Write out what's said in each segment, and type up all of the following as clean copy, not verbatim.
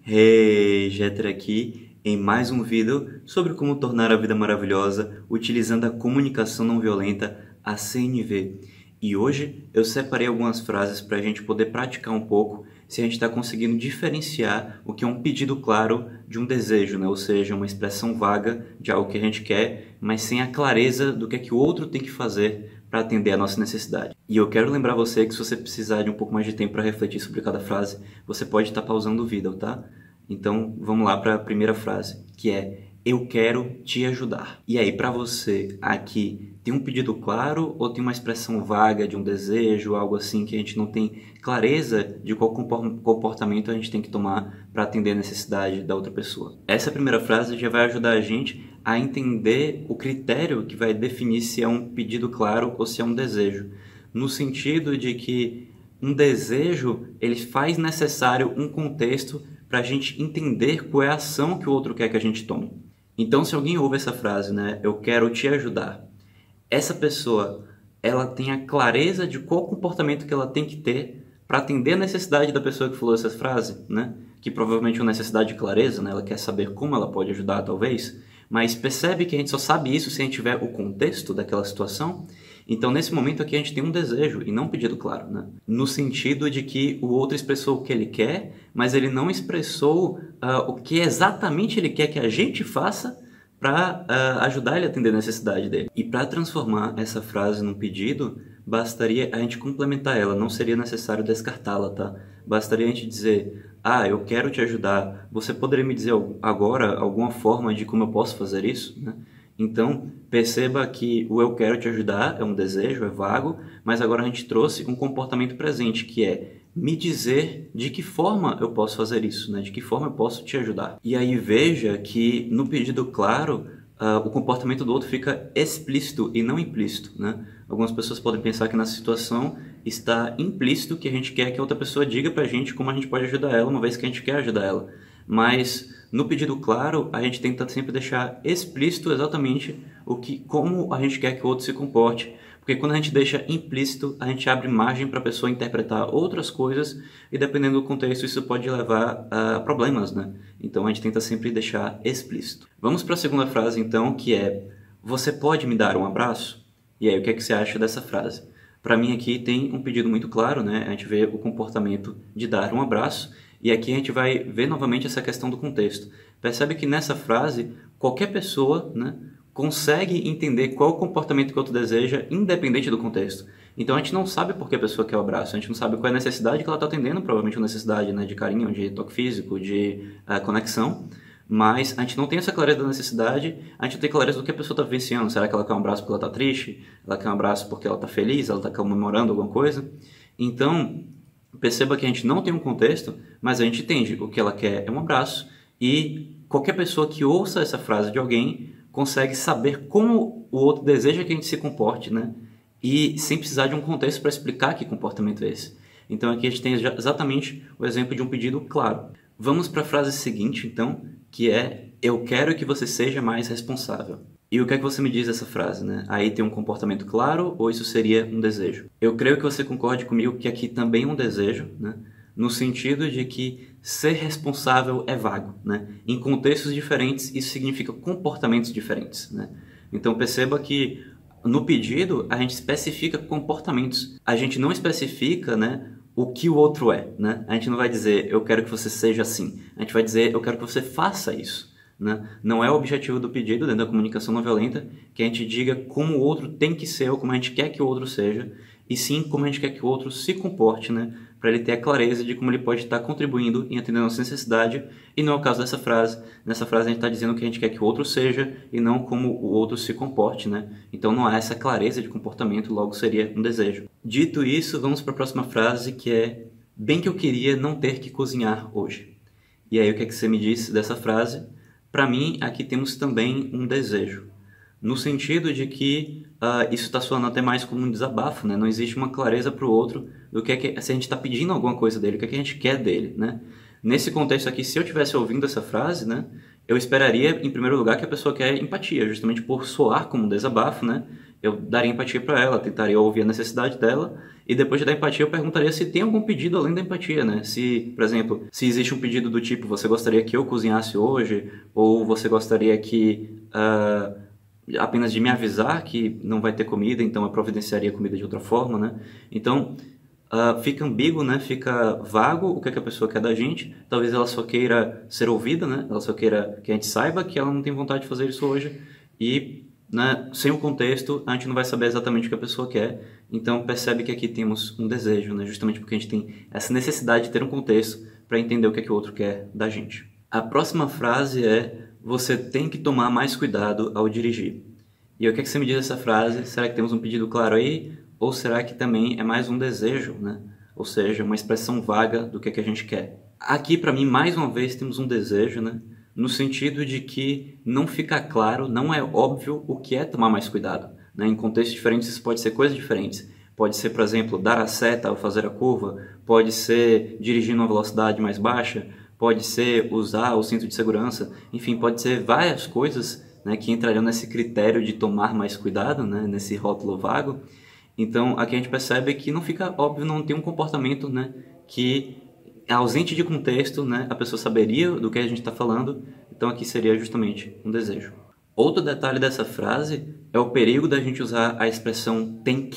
Hey, Jeter aqui em mais um vídeo sobre como tornar a vida maravilhosa utilizando a comunicação não violenta, a CNV. E hoje eu separei algumas frases para a gente poder praticar um pouco se a gente está conseguindo diferenciar o que é um pedido claro de um desejo, né? Ou seja, uma expressão vaga de algo que a gente quer, mas sem a clareza do que é que o outro tem que fazer para atender a nossa necessidade. E eu quero lembrar você que se você precisar de um pouco mais de tempo para refletir sobre cada frase, você pode estar pausando o vídeo, tá? Então vamos lá para a primeira frase, que é eu quero te ajudar. E aí, para você, aqui tem um pedido claro ou tem uma expressão vaga de um desejo, algo assim que a gente não tem clareza de qual comportamento a gente tem que tomar para atender a necessidade da outra pessoa? Essa primeira frase já vai ajudar a gente a entender o critério que vai definir se é um pedido claro ou se é um desejo. No sentido de que um desejo, ele faz necessário um contexto para a gente entender qual é a ação que o outro quer que a gente tome. Então, se alguém ouve essa frase, né, eu quero te ajudar, essa pessoa, ela tem a clareza de qual comportamento que ela tem que ter para atender a necessidade da pessoa que falou essa frase, né, que provavelmente é uma necessidade de clareza, né, ela quer saber como ela pode ajudar, talvez, mas percebe que a gente só sabe isso se a gente tiver o contexto daquela situação. Então, nesse momento aqui, a gente tem um desejo e não um pedido claro, né? No sentido de que o outro expressou o que ele quer, mas ele não expressou o que exatamente ele quer que a gente faça para ajudar ele a atender a necessidade dele. E para transformar essa frase num pedido, bastaria a gente complementar ela, não seria necessário descartá-la, tá? Bastaria a gente dizer, eu quero te ajudar, você poderia me dizer agora alguma forma de como eu posso fazer isso, né? Então, perceba que o eu quero te ajudar é um desejo, é vago, mas agora a gente trouxe um comportamento presente, que é me dizer de que forma eu posso fazer isso, né? De que forma eu posso te ajudar. E aí veja que no pedido claro, o comportamento do outro fica explícito e não implícito, né? Algumas pessoas podem pensar que na situação está implícito que a gente quer que a outra pessoa diga pra gente como a gente pode ajudar ela, uma vez que a gente quer ajudar ela. Mas no pedido claro, a gente tenta sempre deixar explícito exatamente como a gente quer que o outro se comporte. Porque quando a gente deixa implícito, a gente abre margem para a pessoa interpretar outras coisas e dependendo do contexto isso pode levar a problemas, né? Então a gente tenta sempre deixar explícito. Vamos para a segunda frase então, que é você pode me dar um abraço? E aí, o que é que você acha dessa frase? Para mim aqui tem um pedido muito claro, né? A gente vê o comportamento de dar um abraço e aqui a gente vai ver novamente essa questão do contexto. Percebe que nessa frase, qualquer pessoa, né, consegue entender qual o comportamento que o outro deseja, independente do contexto. Então a gente não sabe por que a pessoa quer o abraço, a gente não sabe qual é a necessidade que ela está atendendo, provavelmente uma necessidade, né, de carinho, de toque físico, de conexão, mas a gente não tem essa clareza da necessidade, a gente não tem clareza do que a pessoa está vivenciando. Será que ela quer um abraço porque ela está triste? Ela quer um abraço porque ela está feliz? Ela está comemorando alguma coisa? Então, perceba que a gente não tem um contexto, mas a gente entende o que ela quer é um abraço e qualquer pessoa que ouça essa frase de alguém consegue saber como o outro deseja que a gente se comporte, né? E sem precisar de um contexto para explicar que comportamento é esse. Então aqui a gente tem exatamente o exemplo de um pedido claro. Vamos para a frase seguinte, então, que é eu quero que você seja mais responsável. E o que é que você me diz dessa frase, né? Aí tem um comportamento claro ou isso seria um desejo? Eu creio que você concorde comigo que aqui também é um desejo, né? No sentido de que ser responsável é vago, né? Em contextos diferentes, isso significa comportamentos diferentes, né? Então perceba que no pedido a gente especifica comportamentos, a gente não especifica, né, o que o outro é, né? A gente não vai dizer eu quero que você seja assim, a gente vai dizer eu quero que você faça isso, né? Não é o objetivo do pedido dentro da comunicação não violenta que a gente diga como o outro tem que ser ou como a gente quer que o outro seja, e sim como a gente quer que o outro se comporte, né? Para ele ter a clareza de como ele pode estar contribuindo em atender a nossa necessidade, e não é o caso dessa frase. Nessa frase a gente está dizendo o que a gente quer que o outro seja e não como o outro se comporte, né? Então não há essa clareza de comportamento, logo seria um desejo. Dito isso, vamos para a próxima frase, que é bem que eu queria não ter que cozinhar hoje. E aí o que é que você me disse dessa frase? Para mim, aqui temos também um desejo, no sentido de que isso está soando até mais como um desabafo, né? Não existe uma clareza para o outro do que é que se a gente está pedindo alguma coisa dele, o que é que a gente quer dele, né? Nesse contexto aqui, se eu estivesse ouvindo essa frase, né, eu esperaria, em primeiro lugar, que a pessoa quer empatia, justamente por soar como um desabafo, né? eu daria empatia para ela, tentaria ouvir a necessidade dela, e depois de dar empatia eu perguntaria se tem algum pedido além da empatia, né? Se, por exemplo, se existe um pedido do tipo, você gostaria que eu cozinhasse hoje, ou você gostaria que apenas de me avisar que não vai ter comida, então eu providenciaria comida de outra forma, né? Então, fica ambíguo, né? Fica vago o que é que a pessoa quer da gente. Talvez ela só queira ser ouvida, né? Ela só queira que a gente saiba que ela não tem vontade de fazer isso hoje. E, né, sem o contexto, a gente não vai saber exatamente o que a pessoa quer. Então, percebe que aqui temos um desejo, né? Justamente porque a gente tem essa necessidade de ter um contexto para entender o que é que o outro quer da gente. A próxima frase é: você tem que tomar mais cuidado ao dirigir. E o que é que você me diz dessa frase? Será que temos um pedido claro aí? Ou será que também é mais um desejo, né? Ou seja, uma expressão vaga do que é que a gente quer? Aqui, para mim, mais uma vez, temos um desejo, né? No sentido de que não fica claro, não é óbvio o que é tomar mais cuidado, né? Em contextos diferentes, isso pode ser coisas diferentes. Pode ser, por exemplo, dar a seta ao fazer a curva, pode ser dirigir numa velocidade mais baixa, pode ser usar o cinto de segurança, enfim, pode ser várias coisas, né, que entrariam nesse critério de tomar mais cuidado, né, nesse rótulo vago. Então, aqui a gente percebe que não fica óbvio, não tem um comportamento, né, que ausente de contexto, né, a pessoa saberia do que a gente está falando, então aqui seria justamente um desejo. Outro detalhe dessa frase é o perigo da gente usar a expressão tem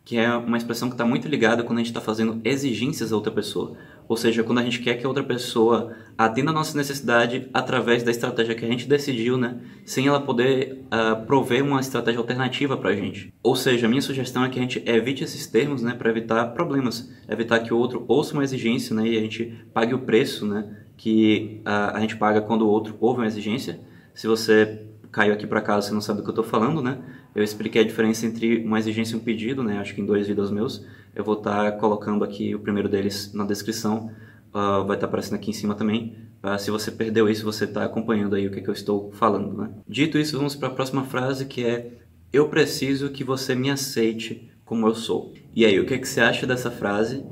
que é uma expressão que está muito ligada quando a gente está fazendo exigências a outra pessoa. Ou seja, quando a gente quer que a outra pessoa atenda a nossa necessidade através da estratégia que a gente decidiu, né? Sem ela poder prover uma estratégia alternativa para a gente. Ou seja, a minha sugestão é que a gente evite esses termos, né? Para evitar problemas. Evitar que o outro ouça uma exigência, né? E a gente pague o preço, né? Que a gente paga quando o outro ouve uma exigência. Se você caiu aqui para casa, você não sabe do que eu estou falando, né? Eu expliquei a diferença entre uma exigência e um pedido, né? Acho que em 2 vídeos meus. Eu vou estar colocando aqui o primeiro deles na descrição. Vai estar aparecendo aqui em cima também. Se você perdeu isso, você está acompanhando aí o que eu estou falando, né? Dito isso, vamos para a próxima frase, que é: eu preciso que você me aceite como eu sou. E aí, o que você acha dessa frase?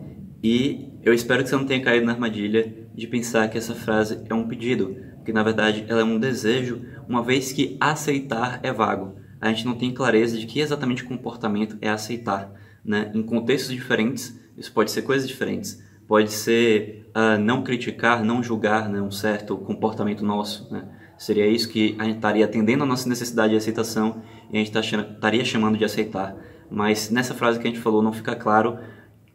E eu espero que você não tenha caído na armadilha de pensar que essa frase é um pedido, porque na verdade ela é um desejo, uma vez que aceitar é vago. A gente não tem clareza de que exatamente comportamento é aceitar, né? Em contextos diferentes, isso pode ser coisas diferentes. Pode ser não criticar, não julgar, né, um certo comportamento nosso, né? Seria isso que a gente estaria atendendo a nossa necessidade de aceitação e a gente estaria chamando de aceitar. Mas nessa frase que a gente falou não fica claro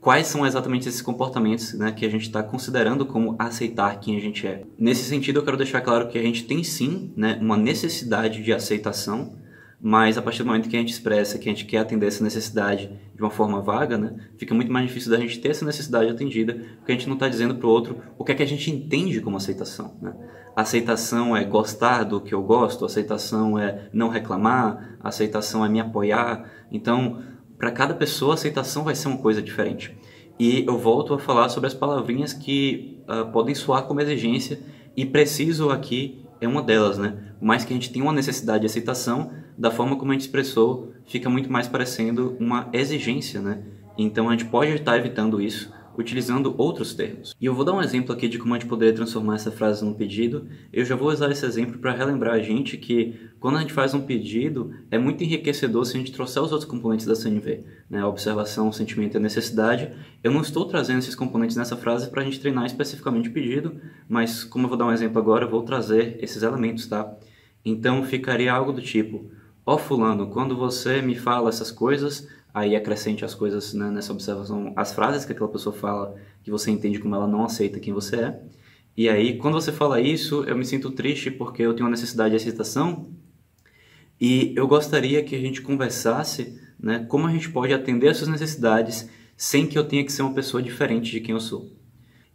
quais são exatamente esses comportamentos, né, que a gente está considerando como aceitar quem a gente é. Nesse sentido, eu quero deixar claro que a gente tem sim, né, uma necessidade de aceitação, mas a partir do momento que a gente expressa que a gente quer atender essa necessidade de uma forma vaga, né, fica muito mais difícil da gente ter essa necessidade atendida, porque a gente não está dizendo para o outro o que é que a gente entende como aceitação, né? Aceitação é gostar do que eu gosto, aceitação é não reclamar, aceitação é me apoiar. Então, para cada pessoa, a aceitação vai ser uma coisa diferente. E eu volto a falar sobre as palavrinhas que podem soar como exigência, e preciso aqui é uma delas, né? Por mais que a gente tenha uma necessidade de aceitação, da forma como a gente expressou, fica muito mais parecendo uma exigência, né? Então a gente pode estar evitando isso utilizando outros termos. E eu vou dar um exemplo aqui de como a gente poderia transformar essa frase num pedido. Eu já vou usar esse exemplo para relembrar a gente que quando a gente faz um pedido, é muito enriquecedor se a gente trouxer os outros componentes da CNV, né? A observação, o sentimento e a necessidade. Eu não estou trazendo esses componentes nessa frase para a gente treinar especificamente o pedido, mas como eu vou dar um exemplo agora, eu vou trazer esses elementos, tá? Então ficaria algo do tipo: ó fulano, quando você me fala essas coisas, aí acrescente as coisas, né, nessa observação, as frases que aquela pessoa fala, que você entende como ela não aceita quem você é. E aí, quando você fala isso, eu me sinto triste porque eu tenho uma necessidade de aceitação e eu gostaria que a gente conversasse, né, como a gente pode atender essas necessidades sem que eu tenha que ser uma pessoa diferente de quem eu sou.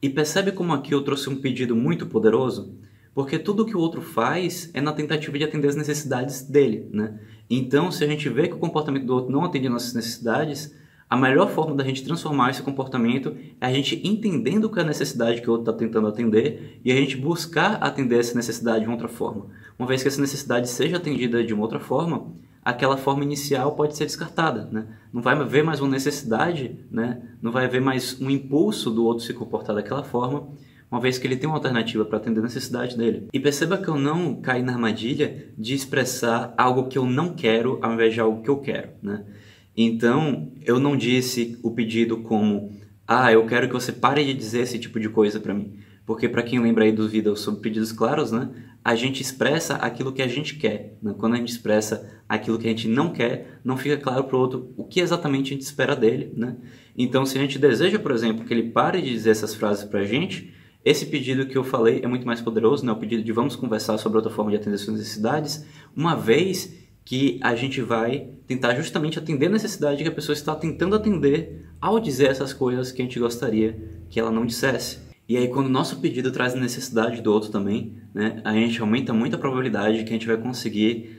E percebe como aqui eu trouxe um pedido muito poderoso? Porque tudo que o outro faz é na tentativa de atender as necessidades dele, né? Então, se a gente vê que o comportamento do outro não atende às nossas necessidades, a melhor forma da gente transformar esse comportamento é a gente entendendo qual é a necessidade que o outro está tentando atender e a gente buscar atender essa necessidade de uma outra forma. Uma vez que essa necessidade seja atendida de uma outra forma, aquela forma inicial pode ser descartada, né? Não vai haver mais uma necessidade, né? Não vai haver mais um impulso do outro se comportar daquela forma, uma vez que ele tem uma alternativa para atender a necessidade dele. E perceba que eu não caí na armadilha de expressar algo que eu não quero ao invés de algo que eu quero, né? Então, eu não disse o pedido como, eu quero que você pare de dizer esse tipo de coisa para mim. Porque para quem lembra aí do vídeo sobre pedidos claros, né? A gente expressa aquilo que a gente quer, né? Quando a gente expressa aquilo que a gente não quer, não fica claro para o outro o que exatamente a gente espera dele, né? Então, se a gente deseja, por exemplo, que ele pare de dizer essas frases para a gente, esse pedido que eu falei é muito mais poderoso, né? O pedido de vamos conversar sobre outra forma de atender suas necessidades, uma vez que a gente vai tentar justamente atender a necessidade que a pessoa está tentando atender ao dizer essas coisas que a gente gostaria que ela não dissesse. E aí, quando o nosso pedido traz a necessidade do outro também, né, a gente aumenta muito a probabilidade de que a gente vai conseguir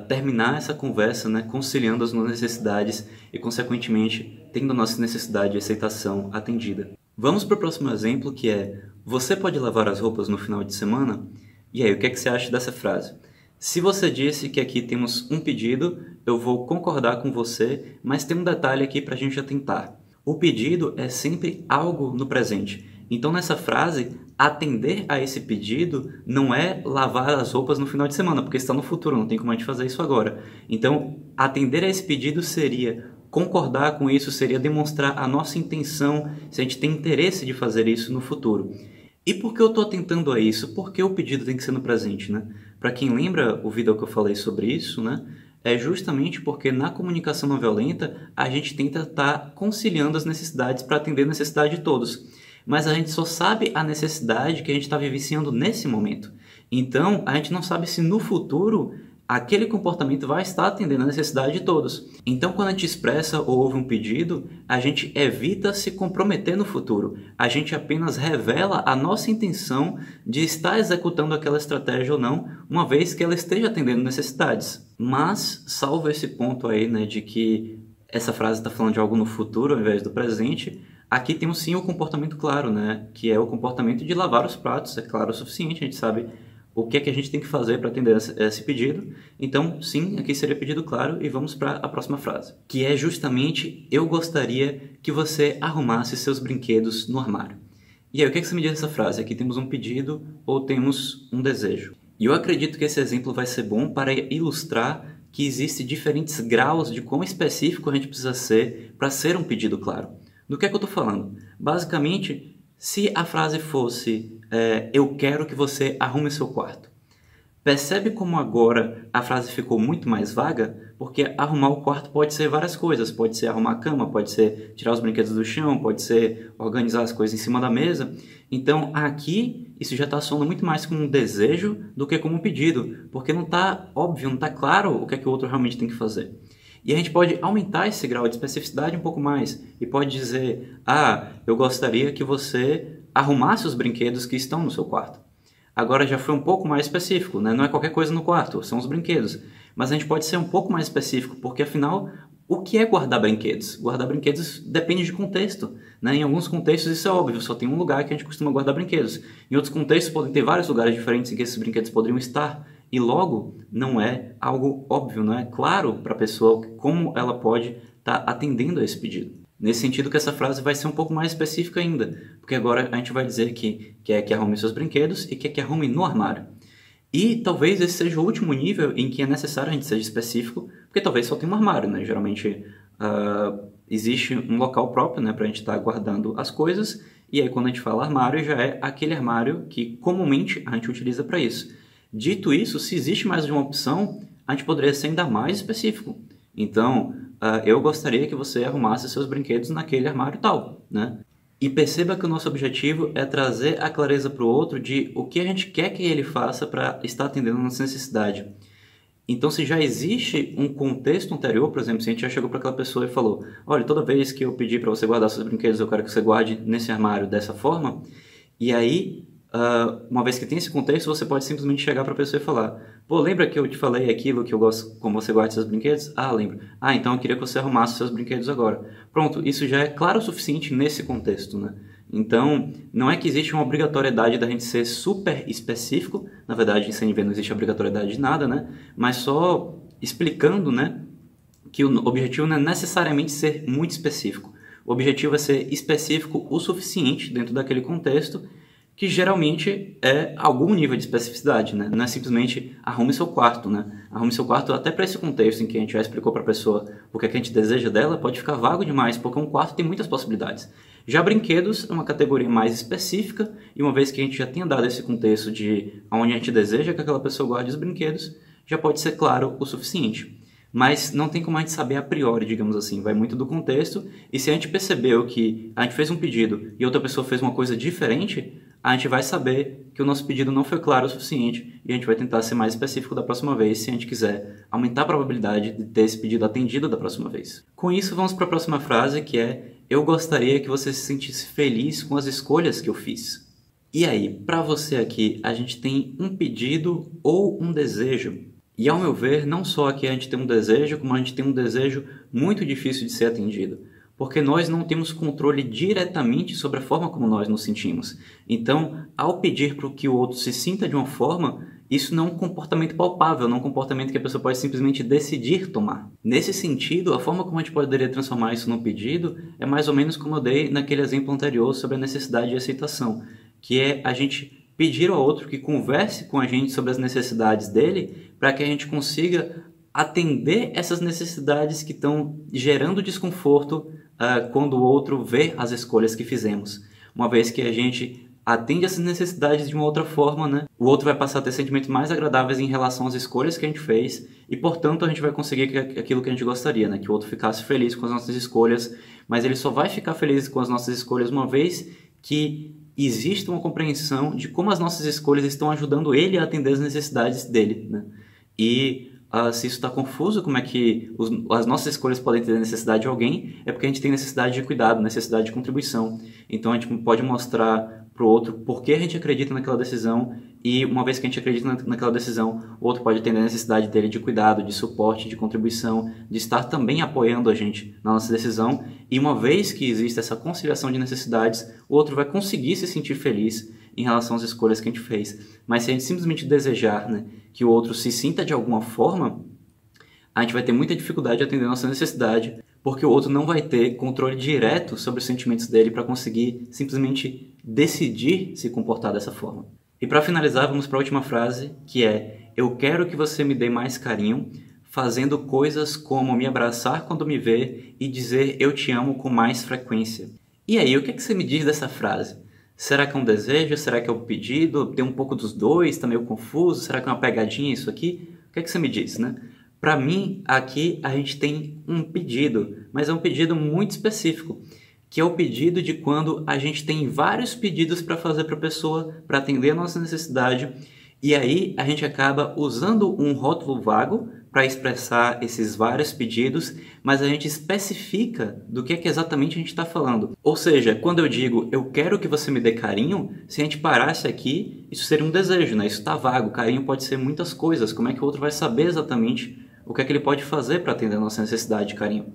terminar essa conversa, né, conciliando as nossas necessidades e, consequentemente, tendo a nossa necessidade de aceitação atendida. Vamos para o próximo exemplo, que é: você pode lavar as roupas no final de semana? E aí, o que é que você acha dessa frase? Se você disse que aqui temos um pedido, eu vou concordar com você, mas tem um detalhe aqui para a gente atentar. O pedido é sempre algo no presente. Então, nessa frase, atender a esse pedido não é lavar as roupas no final de semana, porque está no futuro, não tem como a gente fazer isso agora. Então, atender a esse pedido seria concordar com isso, seria demonstrar a nossa intenção, se a gente tem interesse de fazer isso no futuro. E por que eu estou atentando a isso? Porque o pedido tem que ser no presente, né? Para quem lembra o vídeo que eu falei sobre isso, né? É justamente porque na comunicação não violenta a gente tenta estar conciliando as necessidades para atender a necessidade de todos. Mas a gente só sabe a necessidade que a gente está vivenciando nesse momento. Então, a gente não sabe se no futuro aquele comportamento vai estar atendendo a necessidade de todos. Então, quando a gente expressa ou ouve um pedido, a gente evita se comprometer no futuro. A gente apenas revela a nossa intenção de estar executando aquela estratégia ou não, uma vez que ela esteja atendendo necessidades. Mas, salvo esse ponto aí, né, de que essa frase está falando de algo no futuro ao invés do presente, aqui temos sim o comportamento claro, né, que é o comportamento de lavar os pratos. É claro o suficiente, a gente sabe o que é que a gente tem que fazer para atender esse pedido. Então, sim, aqui seria pedido claro, e vamos para a próxima frase, que é justamente: eu gostaria que você arrumasse seus brinquedos no armário. E aí, o que é que você me diz dessa frase? Aqui temos um pedido ou temos um desejo? E eu acredito que esse exemplo vai ser bom para ilustrar que existem diferentes graus de quão específico a gente precisa ser para ser um pedido claro. Do que é que eu estou falando? Basicamente, se a frase fosse eu quero que você arrume seu quarto. Percebe como agora a frase ficou muito mais vaga? Porque arrumar o quarto pode ser várias coisas. Pode ser arrumar a cama, pode ser tirar os brinquedos do chão, pode ser organizar as coisas em cima da mesa. Então aqui isso já está soando muito mais como um desejo do que como um pedido. Porque não está óbvio, não está claro o que é que o outro realmente tem que fazer. E a gente pode aumentar esse grau de especificidade um pouco mais. E pode dizer: eu gostaria que você arrumasse os brinquedos que estão no seu quarto. Agora já foi um pouco mais específico, né? Não é qualquer coisa no quarto, são os brinquedos. Mas a gente pode ser um pouco mais específico, porque afinal, o que é guardar brinquedos? Guardar brinquedos depende de contexto, né? Em alguns contextos isso é óbvio, só tem um lugar que a gente costuma guardar brinquedos. Em outros contextos podem ter vários lugares diferentes em que esses brinquedos poderiam estar. E logo, não é algo óbvio, não é claro para a pessoa como ela pode estar atendendo a esse pedido. Nesse sentido que essa frase vai ser um pouco mais específica ainda, porque agora a gente vai dizer que quer que arrume seus brinquedos e quer que arrume no armário. E talvez esse seja o último nível em que é necessário a gente seja específico, porque talvez só tenha um armário, né? Geralmente existe um local próprio, né, para a gente estar guardando as coisas, e aí quando a gente fala armário, já é aquele armário que comumente a gente utiliza para isso. Dito isso, se existe mais de uma opção, a gente poderia ser ainda mais específico. Então, eu gostaria que você arrumasse seus brinquedos naquele armário tal, né? E perceba que o nosso objetivo é trazer a clareza para o outro de o que a gente quer que ele faça para estar atendendo a nossa necessidade. Então, se já existe um contexto anterior, por exemplo, se a gente já chegou para aquela pessoa e falou: olha, toda vez que eu pedir para você guardar seus brinquedos, eu quero que você guarde nesse armário dessa forma. E aí, uma vez que tem esse contexto, você pode simplesmente chegar para a pessoa e falar: pô, lembra que eu te falei aquilo que eu gosto, como você guarda seus brinquedos? Lembro. Então eu queria que você arrumasse seus brinquedos agora. Pronto, isso já é claro o suficiente nesse contexto, né? Então, não é que existe uma obrigatoriedade da gente ser super específico. Na verdade, em CNV não existe obrigatoriedade de nada, né? Mas só explicando, né, que o objetivo não é necessariamente ser muito específico. O objetivo é ser específico o suficiente dentro daquele contexto que geralmente é algum nível de especificidade, né? Não é simplesmente arrume seu quarto, né? Arrume seu quarto até para esse contexto em que a gente já explicou para a pessoa o que é que a gente deseja dela, pode ficar vago demais, porque um quarto tem muitas possibilidades. Já brinquedos é uma categoria mais específica, e uma vez que a gente já tenha dado esse contexto de onde a gente deseja que aquela pessoa guarde os brinquedos, já pode ser claro o suficiente. Mas não tem como a gente saber a priori, digamos assim, vai muito do contexto, e se a gente percebeu que a gente fez um pedido e outra pessoa fez uma coisa diferente, a gente vai saber que o nosso pedido não foi claro o suficiente e a gente vai tentar ser mais específico da próxima vez se a gente quiser aumentar a probabilidade de ter esse pedido atendido da próxima vez. Com isso, vamos para a próxima frase, que é: eu gostaria que você se sentisse feliz com as escolhas que eu fiz. E aí, para você aqui, a gente tem um pedido ou um desejo? E ao meu ver, não só aqui a gente tem um desejo, como a gente tem um desejo muito difícil de ser atendido. Porque nós não temos controle diretamente sobre a forma como nós nos sentimos. Então, ao pedir para que o outro se sinta de uma forma, isso não é um comportamento palpável, não é um comportamento que a pessoa pode simplesmente decidir tomar. Nesse sentido, a forma como a gente poderia transformar isso num pedido é mais ou menos como eu dei naquele exemplo anterior sobre a necessidade de aceitação, que é a gente pedir ao outro que converse com a gente sobre as necessidades dele, para que a gente consiga atender essas necessidades que estão gerando desconforto quando o outro vê as escolhas que fizemos. Uma vez que a gente atende essas necessidades de uma outra forma, né? O outro vai passar a ter sentimentos mais agradáveis em relação às escolhas que a gente fez e, portanto, a gente vai conseguir aquilo que a gente gostaria, né? Que o outro ficasse feliz com as nossas escolhas, mas ele só vai ficar feliz com as nossas escolhas uma vez que existe uma compreensão de como as nossas escolhas estão ajudando ele a atender as necessidades dele, né? E se isso está confuso, como é que as nossas escolhas podem ter necessidade de alguém, é porque a gente tem necessidade de cuidado, necessidade de contribuição. Então a gente pode mostrar para o outro por que a gente acredita naquela decisão, e uma vez que a gente acredita naquela decisão, o outro pode entender a necessidade dele de cuidado, de suporte, de contribuição, de estar também apoiando a gente na nossa decisão. E uma vez que existe essa conciliação de necessidades, o outro vai conseguir se sentir feliz em relação às escolhas que a gente fez. Mas se a gente simplesmente desejar, né, que o outro se sinta de alguma forma, a gente vai ter muita dificuldade de atender a nossa necessidade, porque o outro não vai ter controle direto sobre os sentimentos dele para conseguir simplesmente decidir se comportar dessa forma. E para finalizar, vamos para a última frase, que é: eu quero que você me dê mais carinho, fazendo coisas como me abraçar quando me vê e dizer eu te amo com mais frequência. E aí, o que é que você me diz dessa frase? Será que é um desejo? Será que é um pedido? Tem um pouco dos dois? Está meio confuso? Será que é uma pegadinha isso aqui? O que é que você me diz, né? Para mim, aqui a gente tem um pedido, mas é um pedido muito específico, que é o pedido de quando a gente tem vários pedidos para fazer para a pessoa, para atender a nossa necessidade, e aí a gente acaba usando um rótulo vago para expressar esses vários pedidos, mas a gente especifica do que é que exatamente a gente está falando. Ou seja, quando eu digo eu quero que você me dê carinho, se a gente parasse aqui, isso seria um desejo, né? Isso está vago. Carinho pode ser muitas coisas. Como é que o outro vai saber exatamente o que é que ele pode fazer para atender a nossa necessidade de carinho?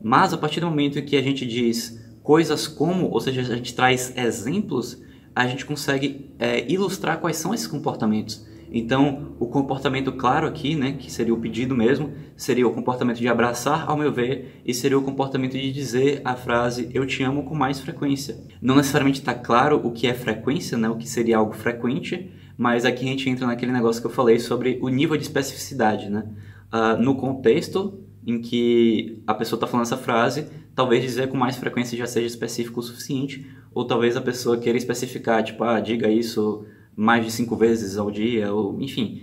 Mas a partir do momento em que a gente diz coisas como, ou seja, a gente traz exemplos, a gente consegue ilustrar quais são esses comportamentos. Então, o comportamento claro aqui, né, que seria o pedido mesmo, seria o comportamento de abraçar, ao meu ver, e seria o comportamento de dizer a frase eu te amo com mais frequência. Não necessariamente está claro o que é frequência, né, o que seria algo frequente, mas aqui a gente entra naquele negócio que eu falei sobre o nível de especificidade, né? No contexto em que a pessoa está falando essa frase, talvez dizer com mais frequência já seja específico o suficiente, ou talvez a pessoa queira especificar, tipo, diga isso mais de 5 vezes ao dia, ou enfim.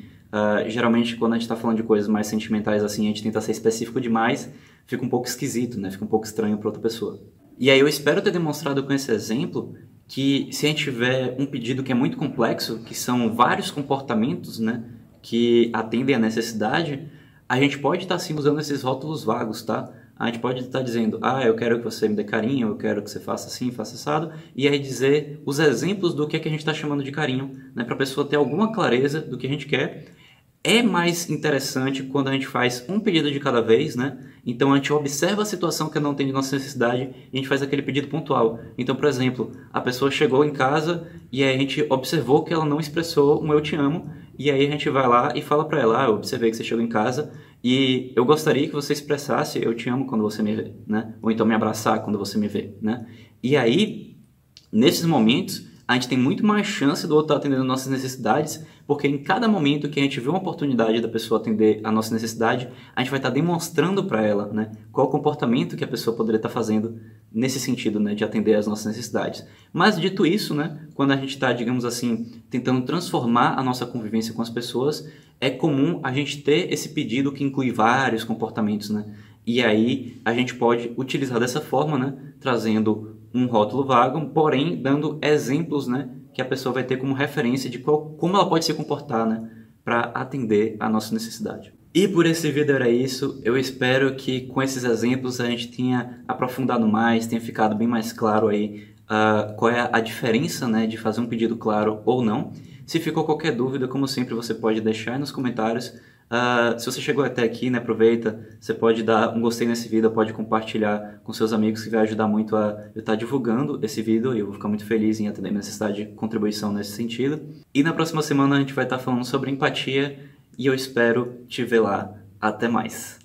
Geralmente, quando a gente está falando de coisas mais sentimentais assim, a gente tenta ser específico demais, fica um pouco esquisito, né? Fica um pouco estranho para outra pessoa. E aí eu espero ter demonstrado com esse exemplo que se a gente tiver um pedido que é muito complexo, que são vários comportamentos, né, que atendem à necessidade, a gente pode estar sim usando esses rótulos vagos, tá? A gente pode estar dizendo, eu quero que você me dê carinho, eu quero que você faça assim, faça assado, e aí dizer os exemplos do que é que a gente está chamando de carinho, né, para a pessoa ter alguma clareza do que a gente quer. É mais interessante quando a gente faz um pedido de cada vez, né? Então a gente observa a situação que não tem de nossa necessidade e a gente faz aquele pedido pontual. Então, por exemplo, a pessoa chegou em casa e aí a gente observou que ela não expressou um eu te amo, e aí a gente vai lá e fala para ela, eu observei que você chegou em casa e eu gostaria que você expressasse eu te amo quando você me vê, né? Ou então me abraçar quando você me vê, né? E aí, nesses momentos, a gente tem muito mais chance do outro estar atendendo nossas necessidades, porque em cada momento que a gente vê uma oportunidade da pessoa atender a nossa necessidade, a gente vai estar demonstrando para ela, né, qual o comportamento que a pessoa poderia estar fazendo nesse sentido, né, de atender às nossas necessidades. Mas dito isso, né, quando a gente está, digamos assim, tentando transformar a nossa convivência com as pessoas, é comum a gente ter esse pedido que inclui vários comportamentos, né? E aí a gente pode utilizar dessa forma, né, trazendo um rótulo vago, porém dando exemplos, né, que a pessoa vai ter como referência de como ela pode se comportar, né, para atender a nossa necessidade. E por esse vídeo era isso. Eu espero que com esses exemplos a gente tenha aprofundado mais, tenha ficado bem mais claro aí qual é a diferença, né, de fazer um pedido claro ou não. Se ficou qualquer dúvida, como sempre, você pode deixar aí nos comentários. Se você chegou até aqui, né, aproveita, você pode dar um gostei nesse vídeo, pode compartilhar com seus amigos, que vai ajudar muito a eu estar divulgando esse vídeo, e eu vou ficar muito feliz em atender a necessidade de contribuição nesse sentido. E na próxima semana a gente vai estar falando sobre empatia, e eu espero te ver lá. Até mais!